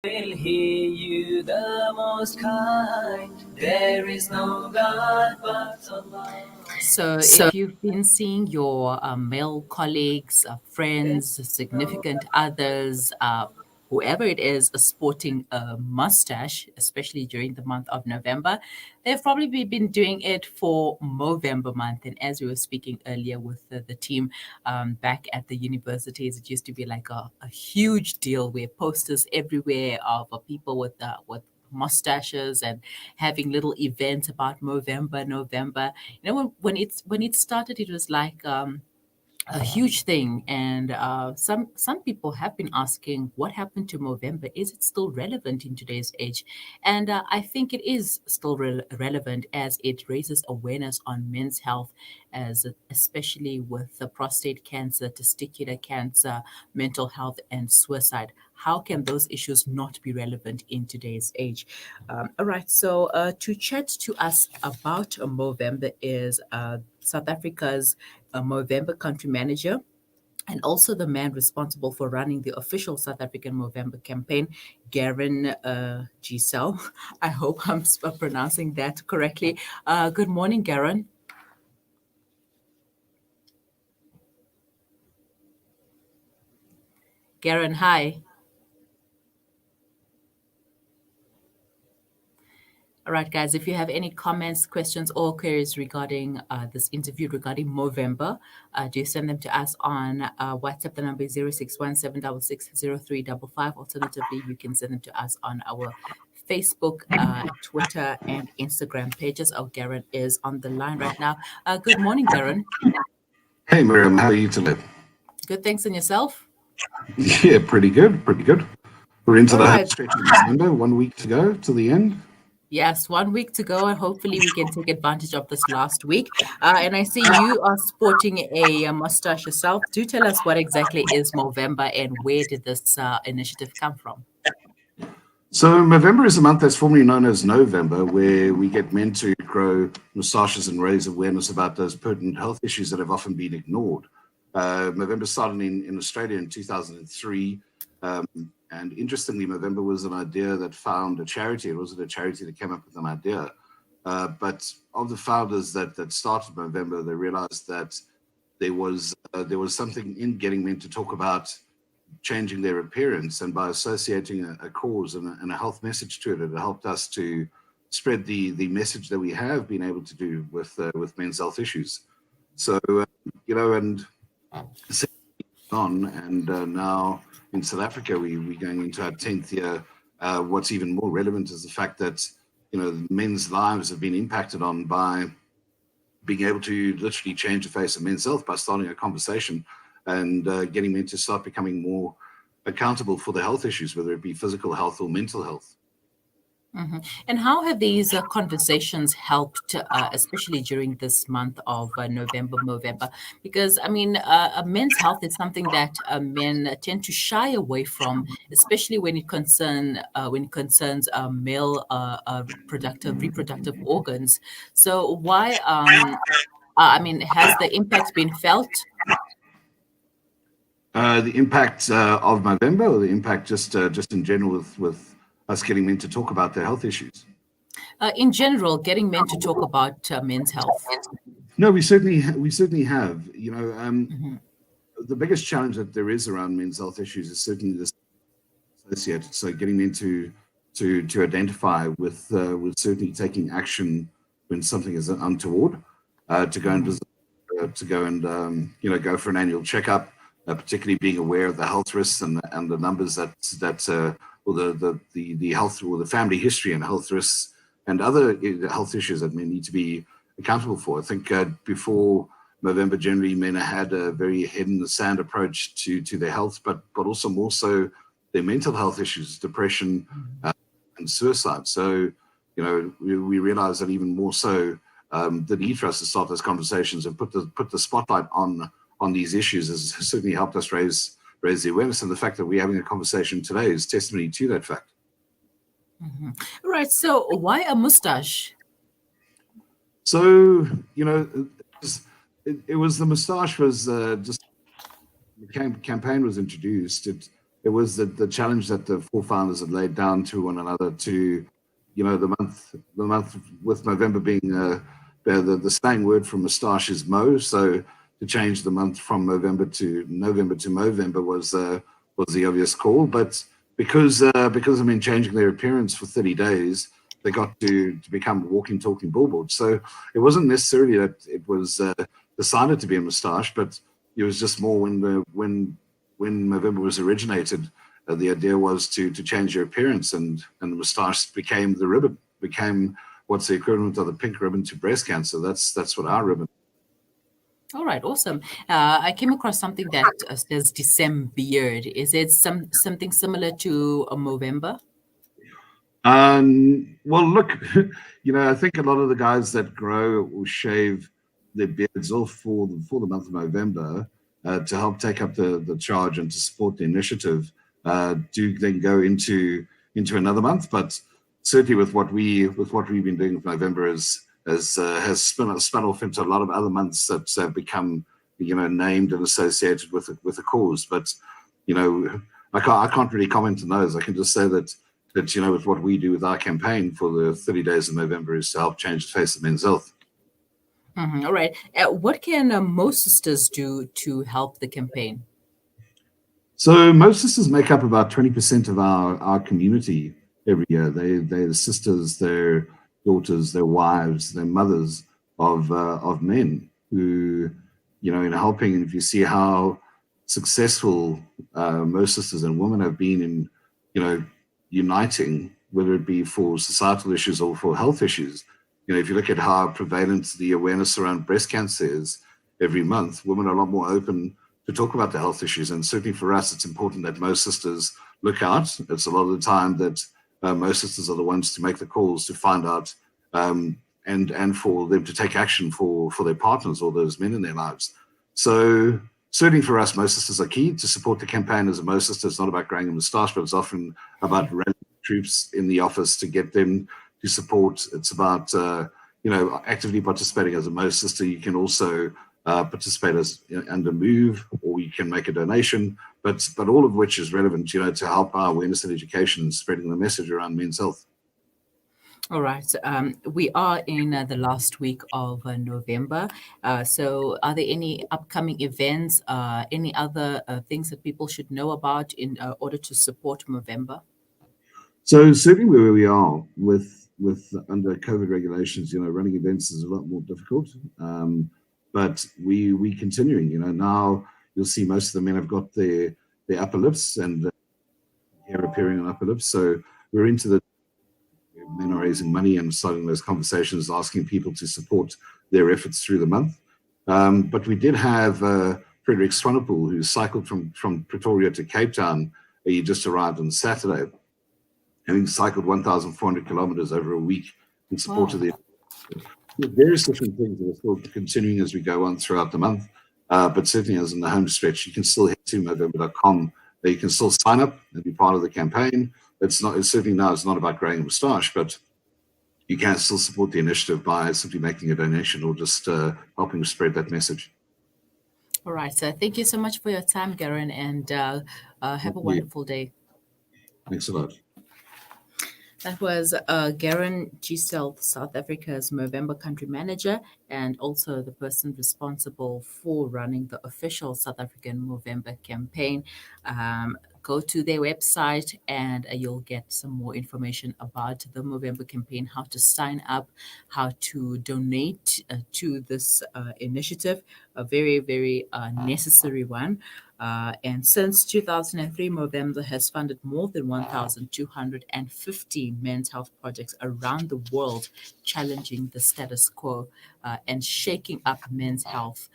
will hear you the most kind. There is no God but Allah. So, if you've been seeing your male colleagues, friends, significant others, whoever it is, sporting a mustache, especially during the month of November, they've probably been doing it for Movember month. And as we were speaking earlier with the team back at the universities, it used to be like a huge deal where posters everywhere of people with mustaches and having little events about November. You know, when it started, it was like a huge thing, and some people have been asking what happened to Movember. Is it still relevant in today's age? And I think it is still relevant, as it raises awareness on men's health, as especially with the prostate cancer, testicular cancer, mental health, and suicide. How can those issues not be relevant in today's age? All right, so to chat to us about Movember is South Africa's Movember country manager, and also the man responsible for running the official South African Movember campaign, Garron Gsell. I hope I'm pronouncing that correctly. Good morning, Garron. Garron, hi. All right, guys, if you have any comments, questions, or queries regarding this interview regarding Movember, do send them to us on WhatsApp. The number is 0617660355. Alternatively, you can send them to us on our Facebook, Twitter, and Instagram pages. Oh, Garron is on the line right now. Good morning, Garron. Hey, Maryam, how are you today? Good, thanks. And yourself? Yeah, pretty good, pretty good. We're into All the home right. stretch of December, 1 week to go to the end. Yes, 1 week to go, and hopefully we can take advantage of this last week. And I see you are sporting a mustache yourself. Do tell us what exactly is Movember and where did this initiative come from? So, November is a month that's formerly known as November, where we get men to grow moustaches and raise awareness about those pertinent health issues that have often been ignored. November started in Australia in 2003. And interestingly, Movember was an idea that found a charity. It wasn't a charity that came up with an idea. But of the founders that started Movember, they realized that there was something in getting men to talk about changing their appearance, and by associating a cause and a health message to it, it helped us to spread the message that we have been able to do with men's health issues. So and on, and now in South Africa, we're going into our 10th year. What's even more relevant is the fact that men's lives have been impacted on by being able to literally change the face of men's health by starting a conversation and getting men to start becoming more accountable for their health issues, whether it be physical health or mental health. Mm-hmm. And how have these conversations helped, especially during this month of November? Because I mean, men's health is something that men tend to shy away from, especially when it concerns male reproductive organs. So why? I mean, has the impact been felt? The impact of November, or the impact just in general with us getting men to talk about their health issues? In general, getting men to talk about men's health. No, we certainly have. Mm-hmm. The biggest challenge that there is around men's health issues is certainly this associated. So getting men to identify with certainly taking action when something is untoward, to go and visit, to go and go for an annual checkup, particularly being aware of the health risks and the numbers that or the health or the family history and health risks and other health issues that men need to be accountable for. I think before November, generally men had a very head in the sand approach to their health, but also more so their mental health issues, depression, and suicide. So, we realize that even more so, the need for us to start those conversations and put the spotlight on these issues has certainly helped us raise the awareness, and the fact that we're having a conversation today is testimony to that fact. Mm-hmm. Right. So why a mustache? So, it was the moustache was just the campaign was introduced. the challenge that the forefathers had laid down to one another to, the month with November being the slang word for moustache is Mo. So to change the month from November to Movember was the obvious call. But because changing their appearance for 30 days, they got to become walking, talking billboards. So it wasn't necessarily that it was decided to be a moustache, but it was just more when November was originated. The idea was to change your appearance, and the moustache became the ribbon, became what's the equivalent of the pink ribbon to breast cancer. That's what our ribbon. All right, awesome. I came across something that says December beard. Is it something similar to a Movember? Well, look, I think a lot of the guys that grow or shave their beards off for the month of November to help take up the charge and to support the initiative do then go into another month. But certainly with what we've been doing with November has spun off into a lot of other months that have become named and associated with the cause. But I can't really comment on those. I can just say that with what we do with our campaign for the 30 days of November is to help change the face of men's health. All right. What can most sisters do to help the campaign? So most sisters make up about 20% of our community every year. They're the sisters, their daughters, their wives, their mothers of men who, in helping. And if you see how successful most sisters and women have been in, uniting, whether it be for societal issues or for health issues. If you look at how prevalent the awareness around breast cancer is every month, women are a lot more open to talk about the health issues. And certainly for us, it's important that most sisters look out. It's a lot of the time that most sisters are the ones to make the calls to find out and for them to take action for their partners or those men in their lives. So certainly for us, most sisters are key to support the campaign. As a most sister, it's not about growing a moustache, but it's often about rallying troops in the office to get them to support. It's about actively participating as a most sister. You can also participate as under Move, or you can make a donation. But all of which is relevant, to help our awareness and education and spreading the message around men's health. All right. We are in the last week of November. So, are there any upcoming events, any other things that people should know about in order to support November? So certainly where we are with under COVID regulations, running events is a lot more difficult. But we continuing. Now you'll see most of the men have got their upper lips and hair appearing on upper lips. So we're into the men are raising money and starting those conversations, asking people to support their efforts through the month. But we did have Frederick Swanepoel, who cycled from Pretoria to Cape Town. He just arrived on Saturday, having cycled 1,400 kilometers over a week in support of the various different things that are still continuing as we go on throughout the month. But certainly as in the home stretch, you can still head to Movember.com. You can still sign up and be part of the campaign. It's certainly now it's not about growing a moustache, but you can still support the initiative by simply making a donation or just helping spread that message. All right. So, thank you so much for your time, Garron, and have a wonderful day. Thanks a lot. That was Garron Gsell, South Africa's Movember country manager, and also the person responsible for running the official South African Movember campaign. Go to their website and you'll get some more information about the Movember campaign, how to sign up, how to donate to this initiative, a very, very necessary one. And since 2003, Movember has funded more than 1,250 men's health projects around the world, challenging the status quo and shaking up men's health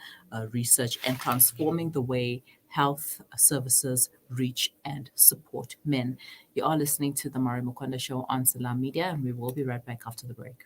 research and transforming the way health services reach and support men. You are listening to the Maryam Mkwanda Show on Salam Media, and we will be right back after the break.